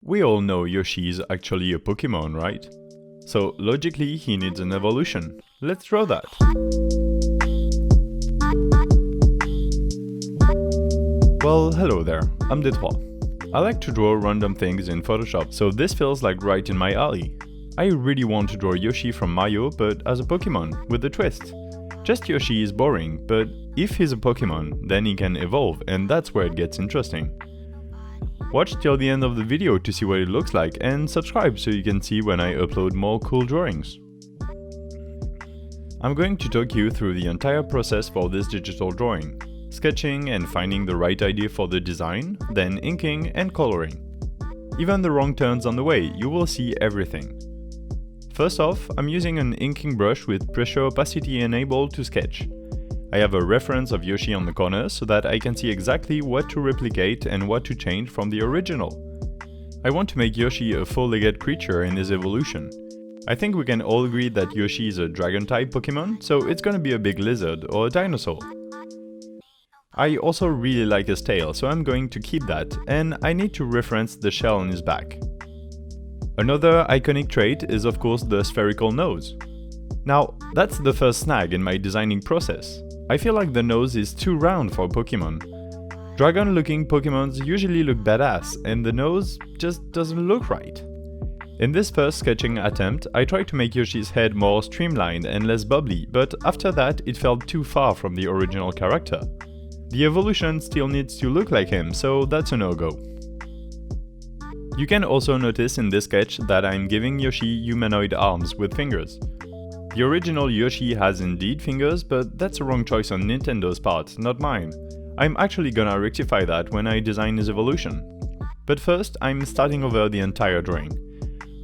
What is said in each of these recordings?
We all know Yoshi is actually a Pokémon, right? So logically he needs an evolution. Let's draw that. Well, hello there, I'm Détroit. I like to draw random things in Photoshop, so this feels like right in my alley. I really want to draw Yoshi from Mario, but as a Pokémon, with a twist. Just Yoshi is boring, but if he's a Pokémon, then he can evolve, and that's where it gets interesting. Watch till the end of the video to see what it looks like, and subscribe so you can see when I upload more cool drawings. I'm going to talk you through the entire process for this digital drawing. Sketching and finding the right idea for the design, then inking and coloring. Even the wrong turns on the way, you will see everything. First off, I'm using an inking brush with pressure opacity enabled to sketch. I have a reference of Yoshi on the corner so that I can see exactly what to replicate and what to change from the original. I want to make Yoshi a four-legged creature in his evolution. I think we can all agree that Yoshi is a dragon-type Pokémon, so it's gonna be a big lizard or a dinosaur. I also really like his tail, so I'm going to keep that, and I need to reference the shell on his back. Another iconic trait is of course the spherical nose. Now, that's the first snag in my designing process. I feel like the nose is too round for Pokémon. Dragon-looking Pokémons usually look badass, and the nose just doesn't look right. In this first sketching attempt, I tried to make Yoshi's head more streamlined and less bubbly, but after that it felt too far from the original character. The evolution still needs to look like him, so that's a no-go. You can also notice in this sketch that I'm giving Yoshi humanoid arms with fingers. The original Yoshi has indeed fingers, but that's a wrong choice on Nintendo's part, not mine. I'm actually gonna rectify that when I design his evolution. But first, I'm starting over the entire drawing.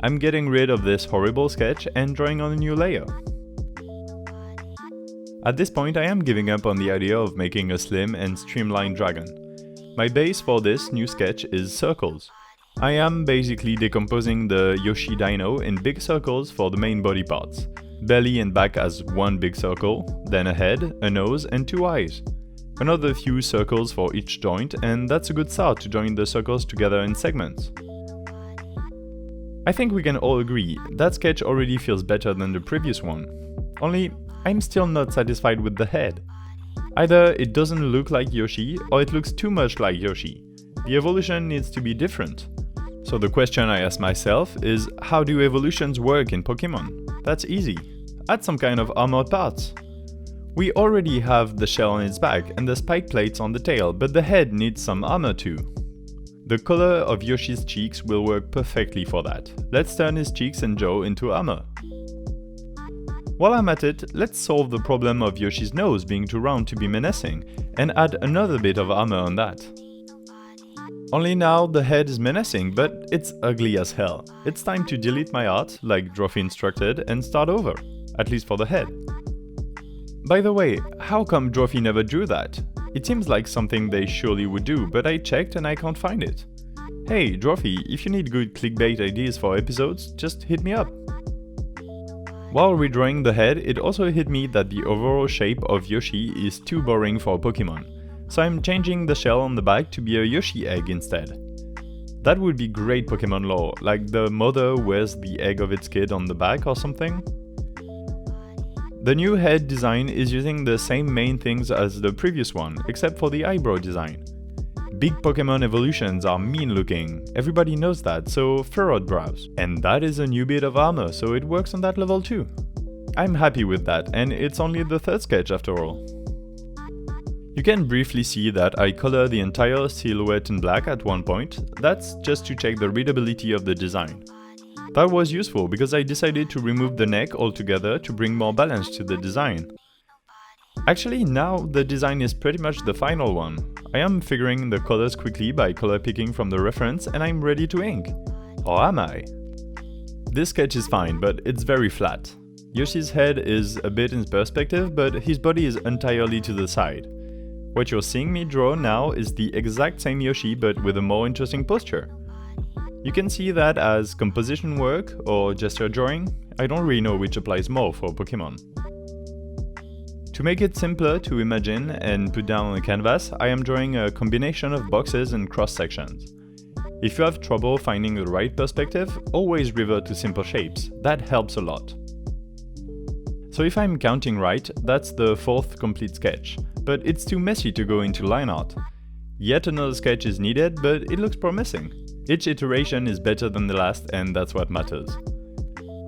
I'm getting rid of this horrible sketch and drawing on a new layer. At this point, I am giving up on the idea of making a slim and streamlined dragon. My base for this new sketch is circles. I am basically decomposing the Yoshi dino in big circles for the main body parts. Belly and back as one big circle, then a head, a nose and two eyes. Another few circles for each joint, and that's a good start to join the circles together in segments. I think we can all agree, that sketch already feels better than the previous one. Only, I'm still not satisfied with the head. Either it doesn't look like Yoshi, or it looks too much like Yoshi. The evolution needs to be different. So the question I ask myself is, how do evolutions work in Pokémon? That's easy. Add some kind of armored parts. We already have the shell on its back and the spike plates on the tail, but the head needs some armor too. The color of Yoshi's cheeks will work perfectly for that. Let's turn his cheeks and jaw into armor. While I'm at it, let's solve the problem of Yoshi's nose being too round to be menacing, and add another bit of armor on that. Only now the head is menacing, but it's ugly as hell. It's time to delete my art, like Drophy instructed, and start over, at least for the head. By the way, how come Drophy never drew that? It seems like something they surely would do, but I checked and I can't find it. Hey, Drophy, if you need good clickbait ideas for episodes, just hit me up. While redrawing the head, it also hit me that the overall shape of Yoshi is too boring for Pokémon. So I'm changing the shell on the back to be a Yoshi egg instead. That would be great Pokémon lore, like the mother wears the egg of its kid on the back or something. The new head design is using the same main things as the previous one, except for the eyebrow design. Big Pokémon evolutions are mean looking, everybody knows that, so furrowed brows. And that is a new bit of armor, so it works on that level too. I'm happy with that, and it's only the third sketch after all. You can briefly see that I color the entire silhouette in black at one point. That's just to check the readability of the design. That was useful because I decided to remove the neck altogether to bring more balance to the design. Actually, now the design is pretty much the final one. I am figuring the colors quickly by color picking from the reference and I'm ready to ink. Or am I? This sketch is fine, but it's very flat. Yoshi's head is a bit in perspective, but his body is entirely to the side. What you're seeing me draw now is the exact same Yoshi but with a more interesting posture. You can see that as composition work or gesture drawing. I don't really know which applies more for Pokémon. To make it simpler to imagine and put down on a canvas, I am drawing a combination of boxes and cross sections. If you have trouble finding the right perspective, always revert to simple shapes. That helps a lot. So if I'm counting right, that's the 4th complete sketch, but it's too messy to go into line art. Yet another sketch is needed, but it looks promising. Each iteration is better than the last, and that's what matters.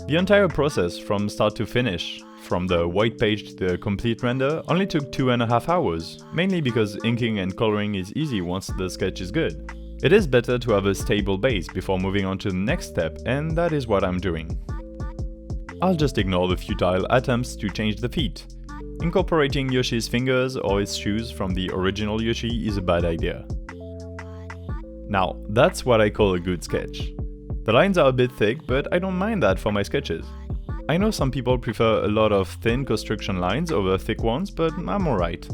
The entire process, from start to finish, from the white page to the complete render, only took 2.5 hours, mainly because inking and coloring is easy once the sketch is good. It is better to have a stable base before moving on to the next step, and that is what I'm doing. I'll just ignore the futile attempts to change the feet. Incorporating Yoshi's fingers or his shoes from the original Yoshi is a bad idea. Now, that's what I call a good sketch. The lines are a bit thick, but I don't mind that for my sketches. I know some people prefer a lot of thin construction lines over thick ones, but I'm alright.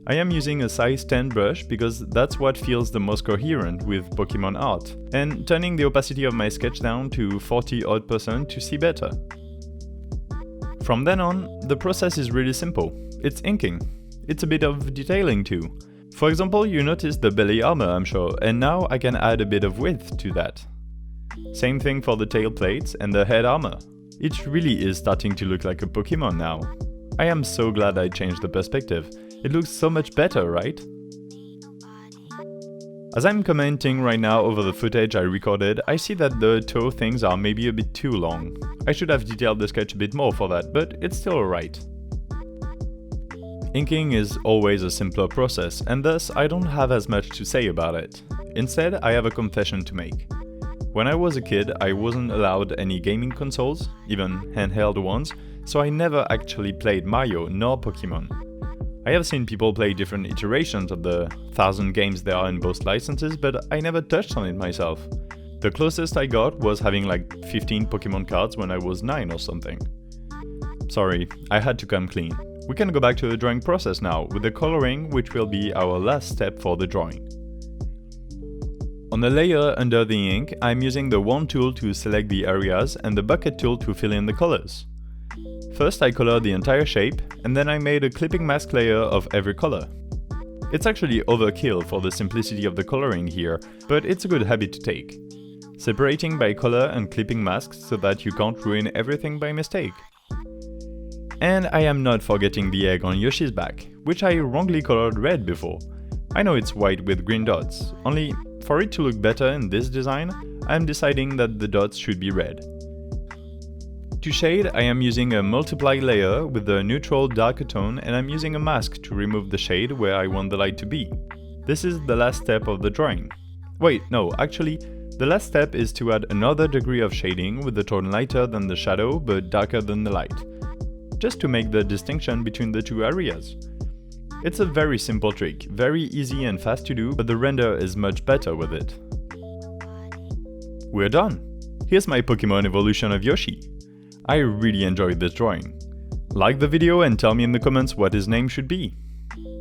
I am using a size 10 brush because that's what feels the most coherent with Pokémon art, and turning the opacity of my sketch down to 40% to see better. From then on, the process is really simple. It's inking. It's a bit of detailing too. For example, you noticed the belly armor, I'm sure, and now I can add a bit of width to that. Same thing for the tail plates and the head armor. It really is starting to look like a Pokémon now. I am so glad I changed the perspective. It looks so much better, right? As I'm commenting right now over the footage I recorded, I see that the toe things are maybe a bit too long. I should have detailed the sketch a bit more for that, but it's still alright. Inking is always a simpler process, and thus I don't have as much to say about it. Instead, I have a confession to make. When I was a kid, I wasn't allowed any gaming consoles, even handheld ones, so I never actually played Mario nor Pokémon. I have seen people play different iterations of the 1,000 games there are in both licenses, but I never touched on it myself. The closest I got was having like 15 Pokémon cards when I was 9 or something. Sorry, I had to come clean. We can go back to the drawing process now, with the coloring, which will be our last step for the drawing. On the layer under the ink, I'm using the wand tool to select the areas and the bucket tool to fill in the colors. First I colored the entire shape, and then I made a clipping mask layer of every color. It's actually overkill for the simplicity of the coloring here, but it's a good habit to take. Separating by color and clipping masks so that you can't ruin everything by mistake. And I am not forgetting the egg on Yoshi's back, which I wrongly colored red before. I know it's white with green dots, only for it to look better in this design, I am deciding that the dots should be red. To shade, I am using a multiply layer with a neutral darker tone, and I'm using a mask to remove the shade where I want the light to be. This is the last step of the drawing. Wait, no, actually, the last step is to add another degree of shading with the tone lighter than the shadow but darker than the light, just to make the distinction between the two areas. It's a very simple trick, very easy and fast to do, but the render is much better with it. We're done! Here's my Pokémon evolution of Yoshi. I really enjoyed this drawing. Like the video and tell me in the comments what his name should be.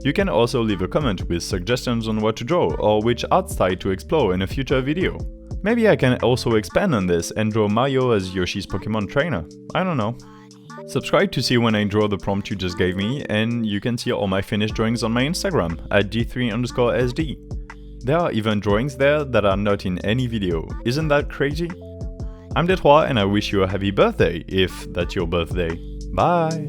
You can also leave a comment with suggestions on what to draw or which art style to explore in a future video. Maybe I can also expand on this and draw Mario as Yoshi's Pokémon trainer. I don't know. Subscribe to see when I draw the prompt you just gave me, and you can see all my finished drawings on my Instagram at d3_sd. There are even drawings there that are not in any video. Isn't that crazy? I'm D3 and I wish you a happy birthday if that's your birthday. Bye!